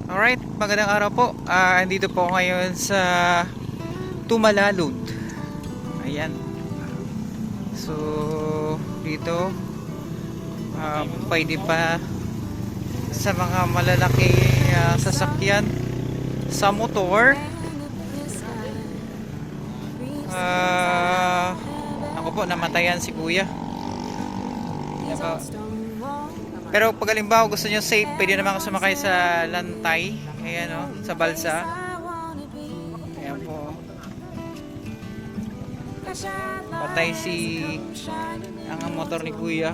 Alright, magandang araw po. Andito po ako ngayon sa Tumalalud. Ayan. So, dito pwede pa sa mga malalaking sasakyan sa motor. Ako po, namatayan si kuya. Diba? Pero pag halimbawa gusto nyo safe, pwede naman sumakay sa lantay. Ayan o, sa balsa. Ayan po. Patay si ang motor ni kuya.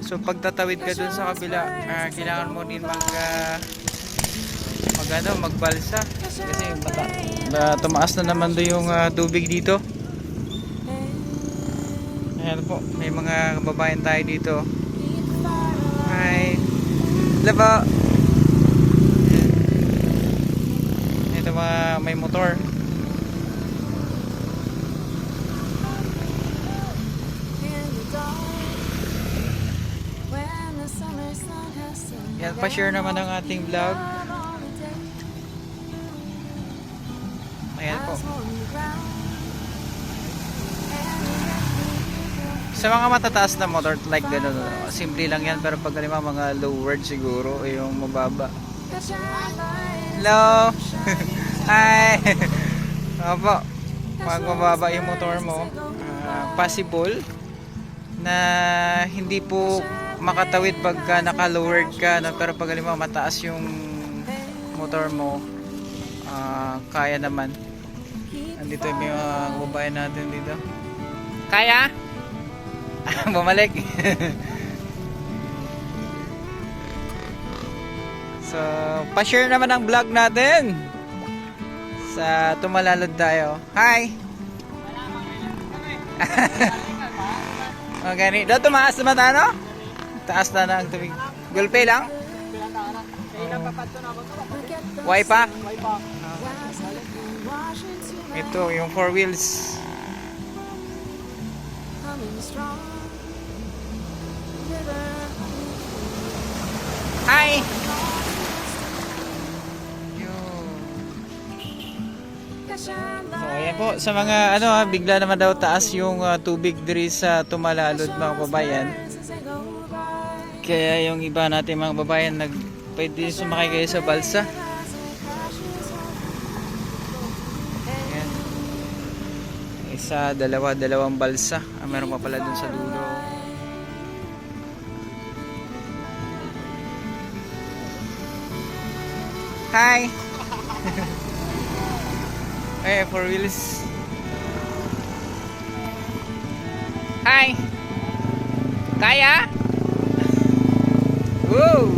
So pagtatawid ka dun sa kabila, kailangan mo din magbalsa. Kasi tumaas na naman doon yung tubig dito. Ayan po, may mga kababayan tayo dito. Hi. Laba. Ito may motor. Yan, pa-share naman ang ating vlog. Ayan po. Sa mga matataas na motor like gano'n, simple lang yan, pero pag mga lowered siguro, yung mababa. Hello! Hi! Opo, pag mababa yung motor mo, possible na hindi po makatawid pagka naka-lowered ka, no? Pero pag mataas yung motor mo, kaya naman. Andito yung mga kababayan natin dito. Kaya? Bumalik. So, pa-share naman ang vlog natin sa Tumalalud tayo. Hi. Okay, do tumaas naman ano? Taas na ang tubig. Gulpe lang? Way pa? Ito yung 4 wheels. Hi. So ayan po sa mga bigla naman daw taas yung tubig diri sa Tumalalud mga kababayan. Kaya yung iba natin mga kababayan pwede sumakay kayo sa balsa. Ayan. Isa, dalawang balsa. Meron pa pala dun sa dulo. Hi. Eh, 4 wheels. Hi. Kaya? Woo!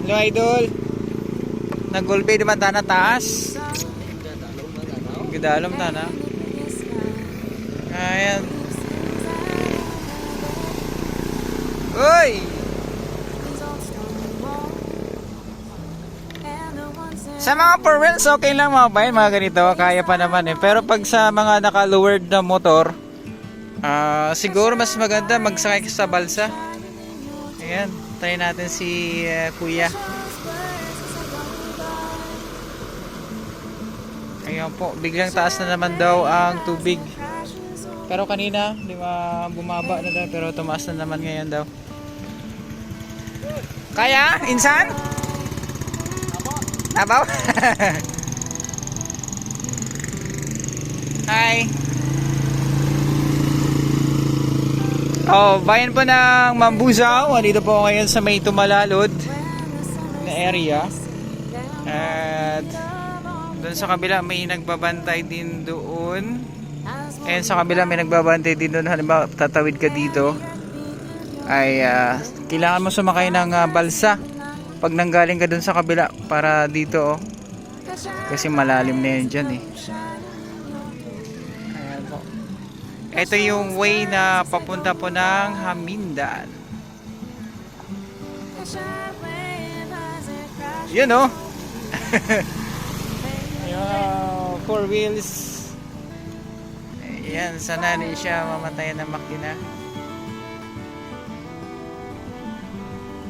Hello, idol. Nag-gulpe naman na taas. Gidalom tana. Ayan. Uy! Sa mga 4 wheels okay lang mga bayan, mga ganito, kaya pa naman eh. Pero pag sa mga naka-lowered na motor, siguro mas maganda magsakay sa balsa. Ayan, try natin si kuya. Ayan po, biglang taas na naman daw ang tubig. Pero kanina, di ba, bumaba na daw, pero tumaas na naman ngayon daw. Kaya? Insan? Abaw? Hi. Oh, bayan po ng Mambusaw. Dito po ngayon sa may Tumalalud na area. At doon sa kabila may nagbabantay din doon. And sa kabila may nagbabantay din doon. Halimbawa tatawid ka dito, ay kailangan mo sumakay ng balsa pag nanggaling ka doon sa kabila para dito kasi malalim na yan dyan eh. Ayan po. Ito yung way na papunta po ng Hamindan. Yun o. 4 wheels. Ayan, sana rin siya mamatay ng makina.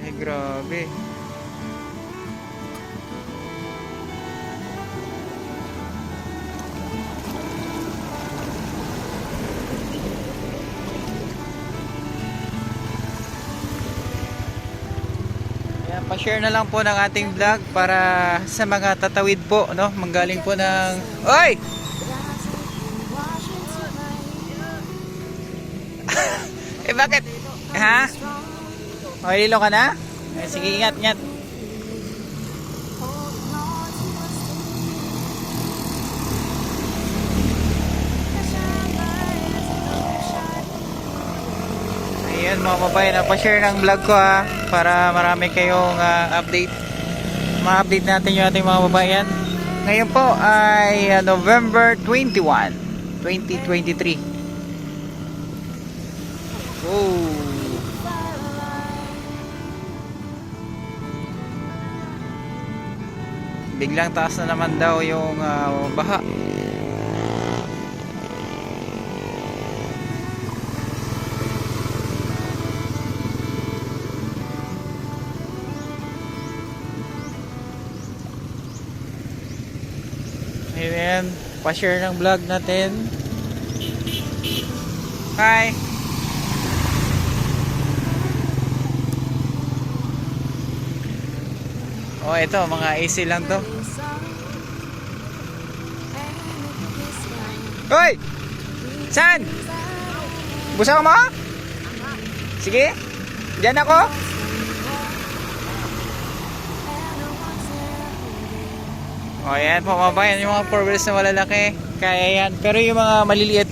Ay, grabe. Pa-share na lang po ng ating vlog para sa mga tatawid po, no? Manggaling po ng... Oy! Eh bakit? Ha? Okay, lilo ka na? Eh, sige, ingat, ingat. Ayan mga babae, pa-share ng vlog ko ha, para marami kayong update. Ma-update natin yung ating mga babayan. Ngayon po ay November 21, 2023. Oh. Biglang taas na naman daw yung baha. Ayan, pa-share ng vlog natin. Hi! Oh, ito, mga AC lang to. Hoy! Saan? Busa mo? Sige, diyan ako. O yan po mga bayan, yung mga 4 wheels na malalaki kaya yan, pero yung mga maliliit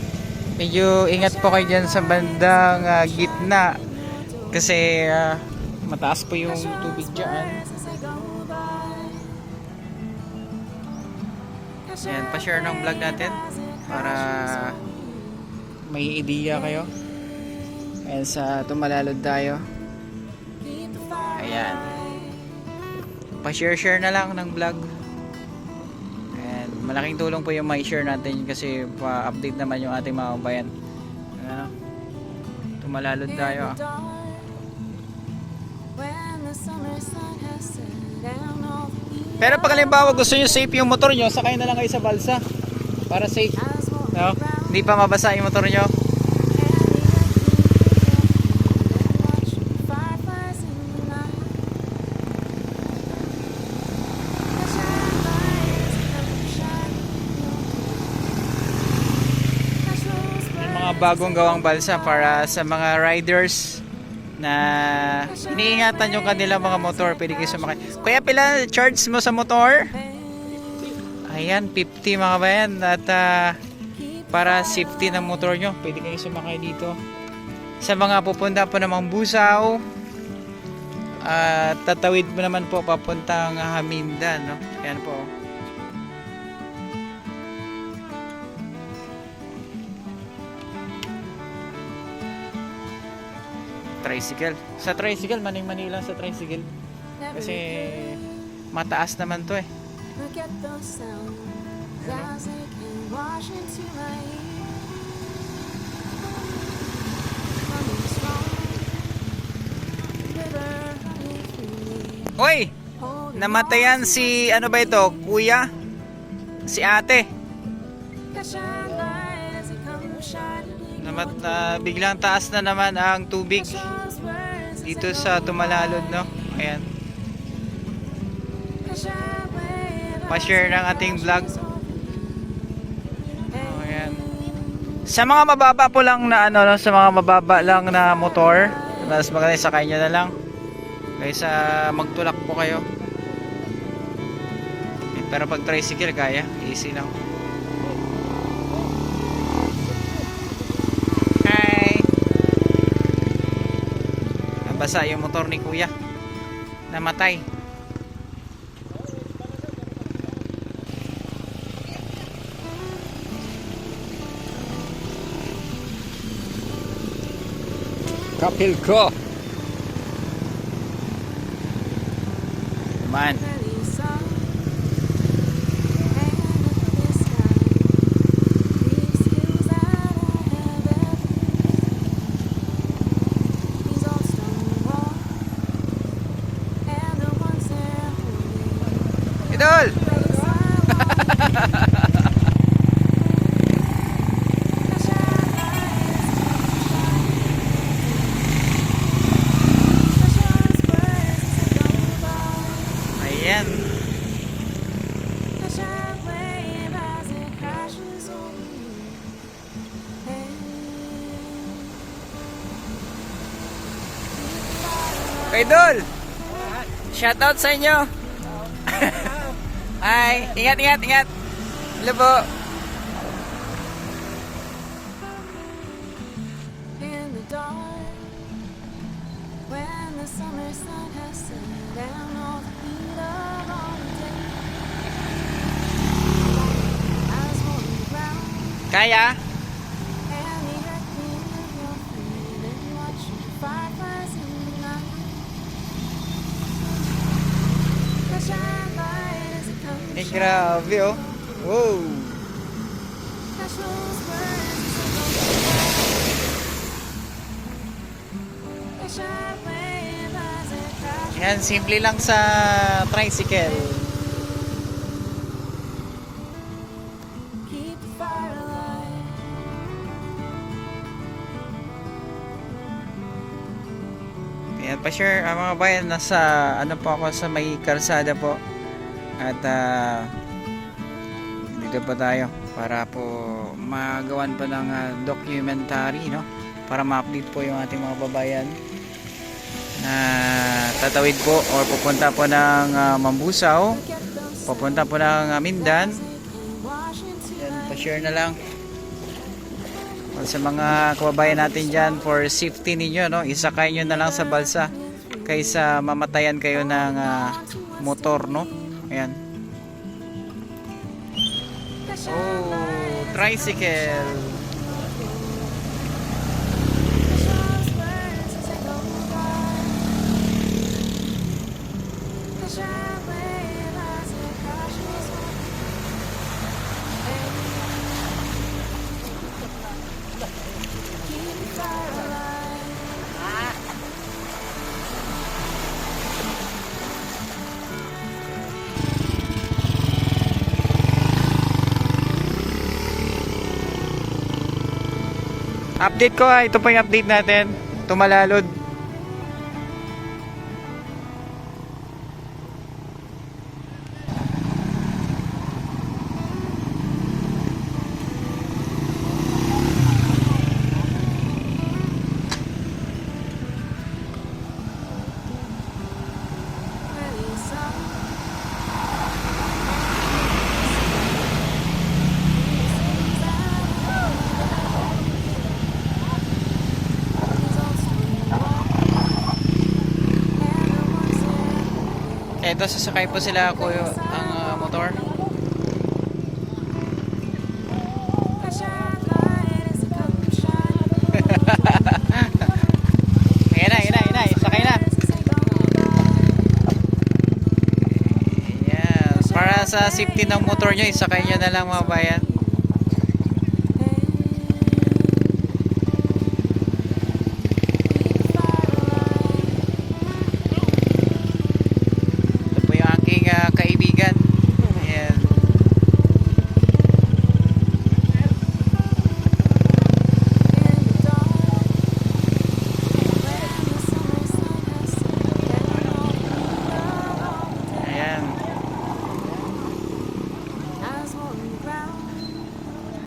medyo ingat po kayo dyan sa bandang gitna kasi mataas po yung tubig dyan. Yan, pa-share ng vlog natin para may idea kayo. Ayan, sa tumalalod tayo. Ayan, pa-share na lang ng vlog. Malaking tulong po yung may share natin kasi pa-update naman yung ating mga bayan. Ano? Tumalalod tayo. Pero pag halimbawa gusto nyo safe yung motor nyo, sakay na lang kayo sa balsa para safe, no? Hindi pa mabasa yung motor nyo. Bagong gawang balsa para sa mga riders na iniingatan yung kanilang mga motor. Pwede kayo sumakay. Kuya, pila charge mo sa motor? Ayan, 50 mga bayan. At para safety ng motor nyo, pwede kayo sumakay dito. Sa mga pupunta po namang Busaw, tatawid mo naman po papuntang Haminda, no? Ayan po. Tricycle. Sa tricycle, maning-mani lang sa tricycle. Kasi mataas naman to eh. Hoy! Namatayan si ano ba ito? Kuya? Si ate? Biglang taas na naman ang tubig dito sa Tumalalod, no? Ayan. Pa-share ng ating vlog. Ayan. Sa mga mababa po lang na ano, no? Sa mga mababa lang na motor, mas maganda sakay nyo na lang kaysa magtulak po kayo. Pero pag tricycle kaya, easy lang. Basa yung motor ni kuya, namatay. Kapil ko man. Ayan. Idol! Shoutout sa inyo! Ay, ingat, ingat, ingat! Hello po! In the dark, when the summer sun has set down all the heat of all the day, eyes on the ground, Kaya? and the earth beneath your feet, and watching the fireflies in the night. The shine light as it comes Eh, grabe oh! Wow! Cash those words as they go by. The shine wave as it crashes. Yan, simple lang sa tricycle. Keep the fire alive. Yan pa sure, mga bayan, nasa ano po ako sa may kalsada po. At dito pa tayo para po magawan pa ng documentary, no? Para ma-update po yung ating mga babayan na tatawid po or pupunta po ng Mambusaw, pupunta po ng Mindan. Yan, pa-share na lang sa mga kababayan natin dyan for safety ninyo, no? Isakay nyo na lang sa balsa kaysa mamatayan kayo ng motor, no? Ayan. Oh, tricycle. Update ko ito pa yung update natin. Tumalalod. Ito, sasakay po sila ako ang motor. Ayan na, sakay na. Ayan, para sa safety ng motor nyo, isakay nyo na lang mga bayan.